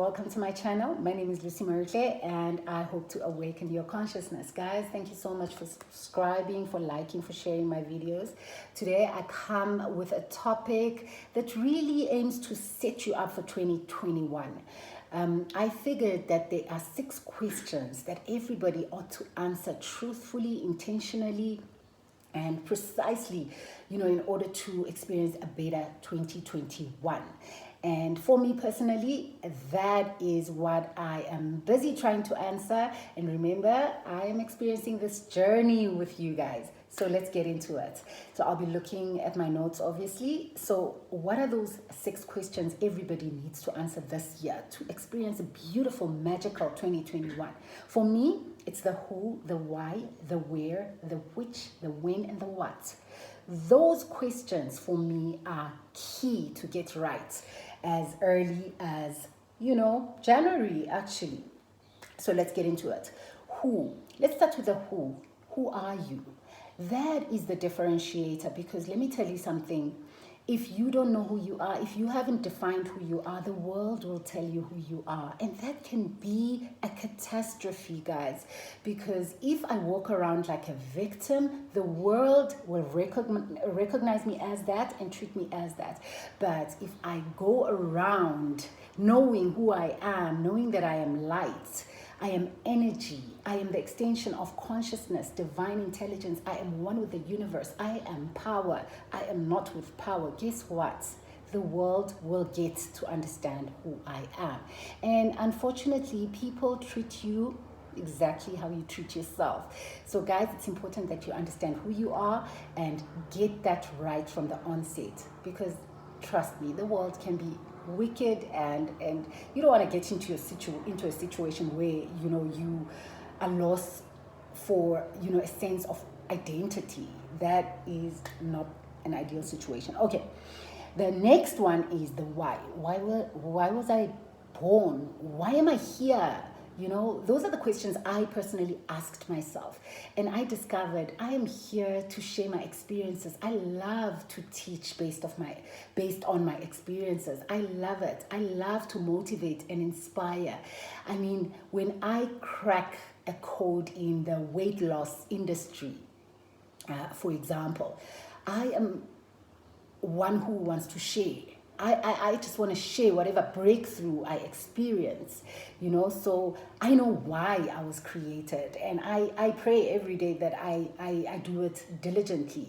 welcome to my channel. My name is Lucy Marutle and I hope to awaken your consciousness. Guys, thank you so much for subscribing, for liking, for sharing my videos. Today I come with a topic that really aims to set you up for 2021. I figured that there are 6 questions that everybody ought to answer truthfully, intentionally, and precisely, in order to experience a better 2021. And for me personally, that is what I am busy trying to answer. And remember, I am experiencing this journey with you guys. So let's get into it. So I'll be looking at my notes, obviously. So what are those 6 questions everybody needs to answer this year to experience a beautiful, magical 2021? For me, it's the who, the why, the where, the which, the when, and the what. Those questions for me are key to get right as early as, January actually. So let's get into it. Who? Let's start with the who. Who are you? That is the differentiator, because let me tell you something. If you don't know who you are, if you haven't defined who you are, the world will tell you who you are. And that can be a catastrophe, guys. Because if I walk around like a victim, the world will recognize me as that and treat me as that. But if I go around knowing who I am, knowing that I am light, I am energy. I am the extension of consciousness, divine intelligence. I am one with the universe. I am power. I am not with power. Guess what? The world will get to understand who I am. And unfortunately, people treat you exactly how you treat yourself. So guys, it's important that you understand who you are and get that right from the onset, because trust me, the world can be wicked, and you don't want to get into a situation where you are lost for a sense of identity. That is not an ideal situation. Okay, the next one is the why. Why was I born? Why am I here? Those are the questions I personally asked myself. And I discovered I am here to share my experiences. I love to teach based on my experiences. I love it. I love to motivate and inspire. I mean, when I crack a code in the weight loss industry, for example, I am one who wants to share. I just want to share whatever breakthrough I experience, so I know why I was created, and I pray every day that I do it diligently,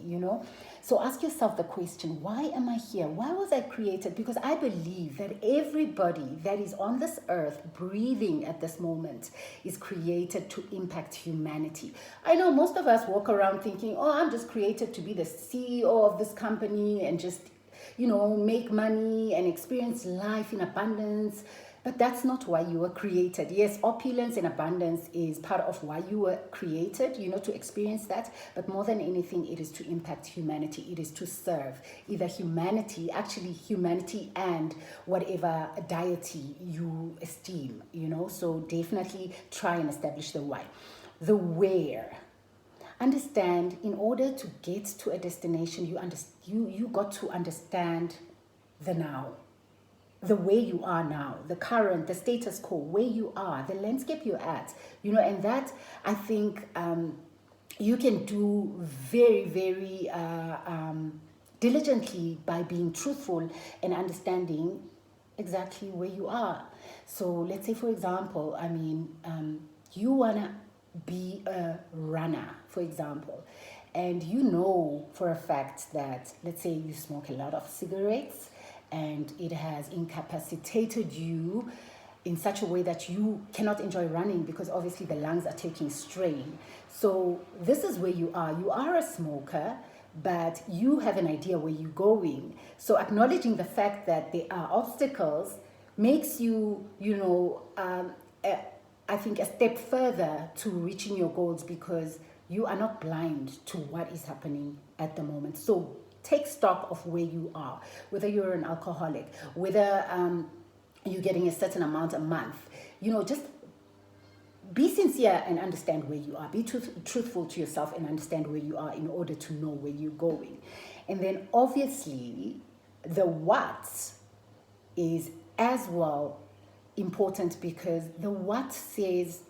So ask yourself the question, why am I here? Why was I created? Because I believe that everybody that is on this earth breathing at this moment is created to impact humanity. I know most of us walk around thinking, oh, I'm just created to be the CEO of this company and just make money and experience life in abundance. But that's not why you were created. Yes, opulence and abundance is part of why you were created, to experience that. But more than anything, it is to impact humanity. It is to serve either humanity and whatever deity you esteem, So definitely try and establish the why. The where. Understand, in order to get to a destination, you got to understand the now, the way you are now, the current, the status quo, where you are, the landscape you're at, and that I think you can do very, very diligently by being truthful and understanding exactly where you are. So let's say, for example, you wanna be a runner, for example, and for a fact that, let's say, you smoke a lot of cigarettes and it has incapacitated you in such a way that you cannot enjoy running, because obviously the lungs are taking strain. So this is where you are. You are a smoker, but you have an idea where you're going. So acknowledging the fact that there are obstacles makes you, I think, a step further to reaching your goals, because you are not blind to what is happening at the moment. So take stock of where you are, whether you're an alcoholic, whether you're getting a certain amount a month. Just be sincere and understand where you are. Be truthful to yourself and understand where you are in order to know where you're going. And then obviously the what is as well important because the what says,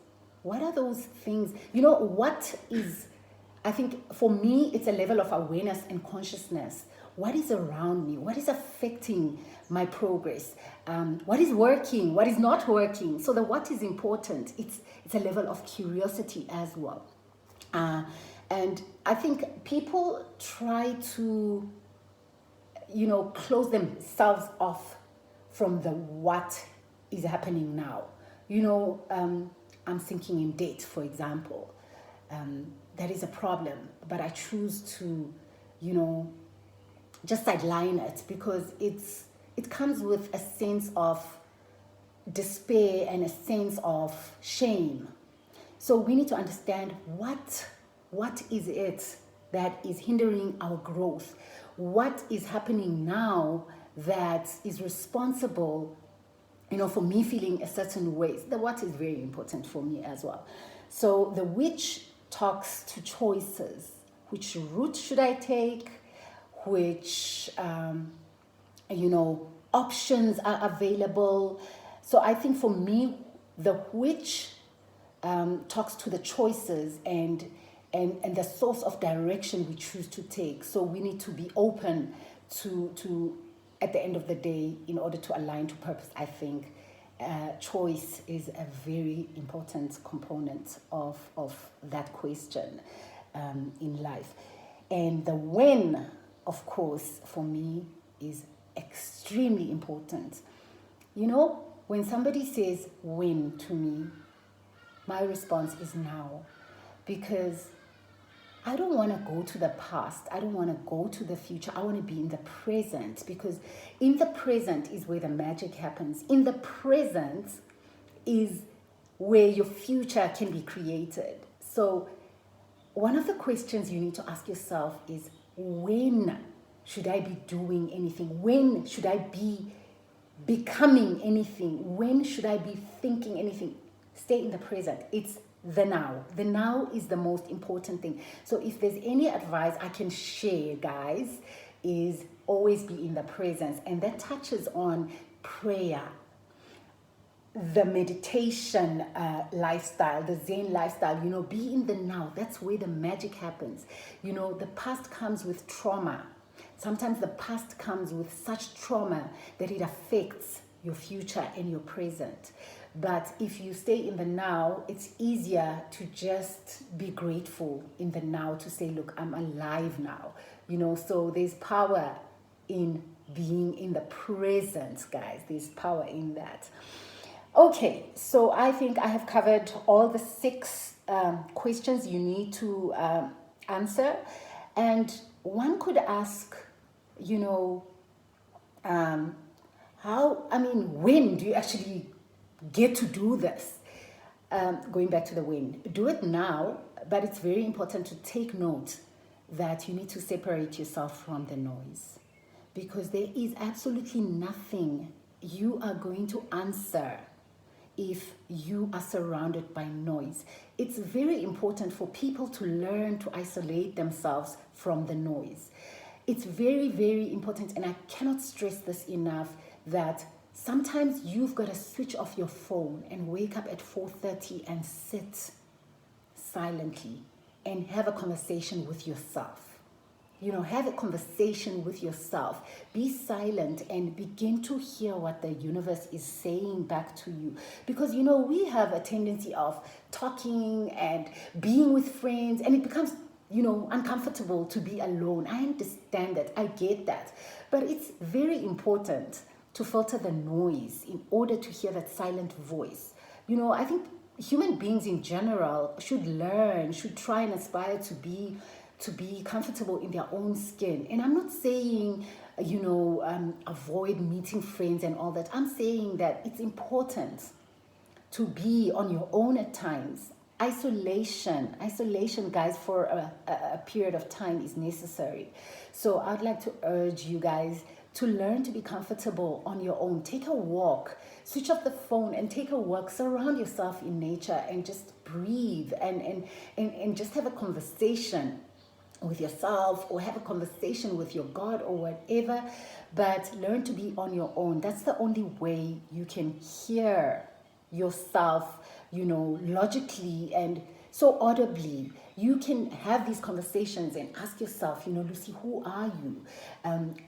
what are those things? You know, what is, I think for me, it's a level of awareness and consciousness. What is around me? What is affecting my progress? What is working? What is not working? So the what is important. It's a level of curiosity as well. And I think people try to, you know, close themselves off from the what is happening now. You know, I'm thinking in debt, for example. That is a problem, but I choose to, you know, just sideline it because it comes with a sense of despair and a sense of shame. So we need to understand what is it that is hindering our growth? What is happening now that is responsible, you know, for me feeling a certain way? The what is very important for me as well. So the which talks to choices. Which route should I take? Which, you know, options are available? So I think for me, the which talks to the choices and the source of direction we choose to take. So we need to be open to at the end of the day, in order to align to purpose, I think choice is a very important component of that question in life. And the when, of course, for me is extremely important. You know, when somebody says when to me, my response is now, because I don't want to go to the past. I don't want to go to the future. I want to be in the present, because in the present is where the magic happens. In the present is where your future can be created. So one of the questions you need to ask yourself is, when should I be doing anything? When should I be becoming anything? When should I be thinking anything? Stay in the present. It's the now. The now is the most important thing. So if there's any advice I can share, guys, is always be in the presence. And that touches on prayer, the meditation lifestyle, the Zen lifestyle. You know, be in the now. That's where the magic happens. You know, the past comes with trauma. Sometimes the past comes with such trauma that it affects your future and your present. But if you stay in the now, it's easier to just be grateful in the now, to say, look, I'm alive now. You know, so there's power in being in the present, guys. There's power in that. Okay, so I think I have covered all the 6 questions you need to answer. And one could ask, you know, when do you actually get to do this? Going back to the when, do it now, but it's very important to take note that you need to separate yourself from the noise, because there is absolutely nothing you are going to answer if you are surrounded by noise. It's very important for people to learn to isolate themselves from the noise. It's very, very important, and I cannot stress this enough, that sometimes you've got to switch off your phone and wake up at 4:30 and sit silently and have a conversation with yourself. You know, have a conversation with yourself. Be silent and begin to hear what the universe is saying back to you. Because, you know, we have a tendency of talking and being with friends, and it becomes, you know, uncomfortable to be alone. I understand that. I get that. But it's very important to filter the noise in order to hear that silent voice. You know, I think human beings in general should try and aspire to be comfortable in their own skin. And I'm not saying, you know, avoid meeting friends and all that. I'm saying that it's important to be on your own at times. Isolation, guys, for a period of time is necessary. So I'd like to urge you guys to learn to be comfortable on your own. Take a walk, switch off the phone and take a walk. Surround yourself in nature and just breathe and just have a conversation with yourself, or have a conversation with your God or whatever, but learn to be on your own. That's the only way you can hear yourself, logically and so audibly. You can have these conversations and ask yourself, Lucy, who are you?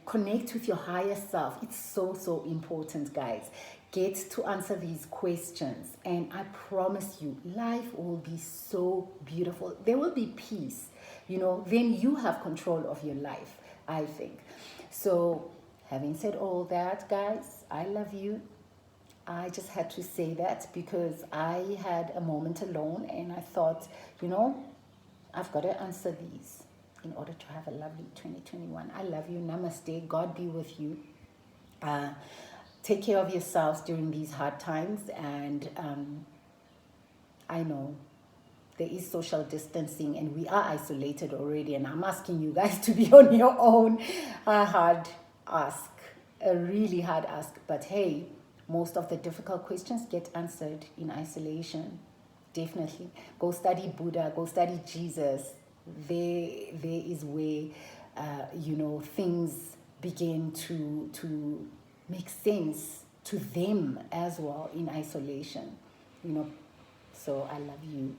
Connect with your higher self. It's so, so important, guys. Get to answer these questions, and I promise you, life will be so beautiful. There will be peace. Then you have control of your life, I think. So, having said all that, guys, I love you. I just had to say that because I had a moment alone and I thought, I've got to answer these in order to have a lovely 2021. I love you. Namaste. God be with you. Uh, Take care of yourselves during these hard times. And I know there is social distancing and we are isolated already. And I'm asking you guys to be on your own. A hard ask, a really hard ask. But hey, most of the difficult questions get answered in isolation. Definitely. Go study Buddha, go study Jesus. There is where, things begin to make sense to them as well in isolation. So I love you.